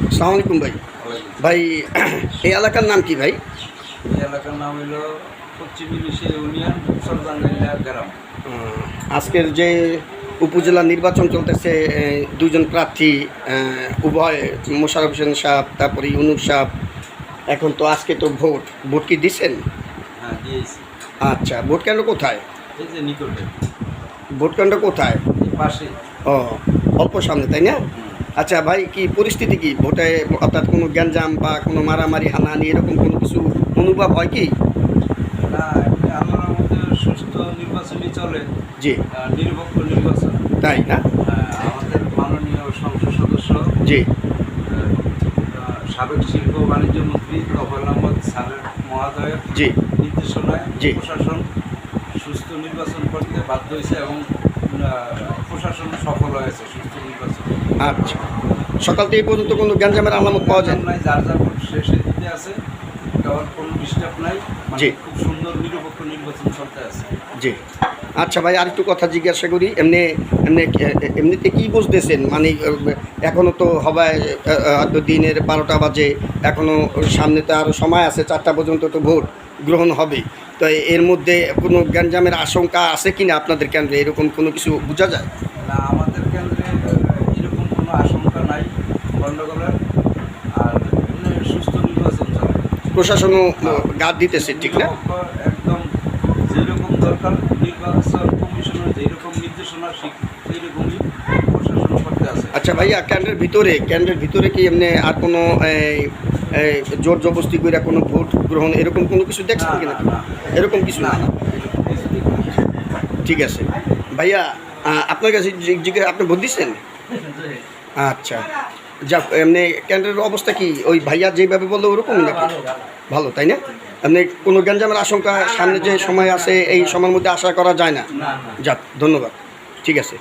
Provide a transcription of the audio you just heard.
আসসালামু আলাইকুম ভাই। ভাই এই এলাকার নাম কি ভাই? এই এলাকার নাম হলো পশ্চিম ইলিশে ইউনিয়ন সরজাঙ্গাইলা গ্রাম। আজকের যে উপজেলা নির্বাচন চলতেছে, দুজন প্রার্থী, উভয় মোশাররফ হোসেন সাহেব তারপরে ইউনুস সাহেব। এখন তো আজকে তো ভোট কি দিচ্ছেন? হ্যাঁ, দিয়েছি। আচ্ছা, ভোট কেন্দ্র কোথায়? এই যে নিকটে, ভোট কেন্দ্র কোথায়? এই পাশে। ও, অল্প সামনে তাই না? আচ্ছা ভাই, কি পরিস্থিতি কি ভোটে? অর্থাৎ কোনো গ্যাঞ্জাম বা কোনো মারামারি হানাহানি এরকম কোনো কিছু অনুভব হয় কি? না, আমার মধ্যে সুস্থ নির্বাচনই চলে। জি। নিরপেক্ষ নির্বাচন। তাই না? আমাদের মাননীয় সংসদ সদস্য, জি। সাবেক শিল্প বাণিজ্য মন্ত্রী তফাল আহমদ স্যারের মহোদয়ের জি। নির্দেশনায় জি। প্রশাসন সুস্থ নির্বাচন করতে বাধ্য হয়েছে এবং প্রশাসন সফল হয়েছে সুস্থ নির্বাচন। আচ্ছা, সকাল থেকে পর্যন্ত কোনো গ্যাঞ্জামের আলামত পাওয়া যায় নাই, যার যার ভোট শেষে দিতে আছে, কারণ কোনো ডিস্টার্ব নাই। জি। খুব সুন্দর নিরপেক্ষ নির্বাচন চলতে আছে। জি। আচ্ছা ভাই, আরেকটু কথা জিজ্ঞাসা করি। এমনিতে কী বুঝতেছেন? মানে এখনও তো হবায় হয়তো দিনের 12টা বাজে, এখনও সামনে তো আরও সময় আছে, 4টা পর্যন্ত তো ভোট গ্রহণ হবে। তো এর মধ্যে কোনো গ্যাঞ্জামের আশঙ্কা আছে কি না আপনাদের কেন্দ্রে? এরকম কোনো কিছু বোঝা যায়? না, আমাদের কেন্দ্রে এরকম কোনো আশঙ্কা নাই গণ্ডগোলের। আর সুস্থ নির্বাচন চলে। প্রশাসনও গাদ দিতেছে, ঠিক না? একদম যেরকম দরকার নির্বাচন কমিশনের যেরকম নির্দেশনা সেইরকমই প্রশাসন করতে আছে। আচ্ছা ভাইয়া, কেন্দ্রের ভিতরে কি এমনি আর কোনো জোর জবরদস্তি করে কোনো ভোট গ্রহণ এরকম কোনো কিছু দেখছেন কিনা? এরকম কিছু না? ঠিক আছে ভাইয়া, আপনার কাছে আপনি ভোট দিচ্ছেন? আচ্ছা, যাক, এমনি কেন্দ্রের অবস্থা কি ওই ভাইয়া যেভাবে বললো ওরকমই নাকি? ভালো, তাই না? এমনি কোনো গ্যাঞ্জামের আশঙ্কা সামনে যে সময় আছে এই সময়ের মধ্যে আশা করা যায় না? যাক, ধন্যবাদ। ঠিক আছে।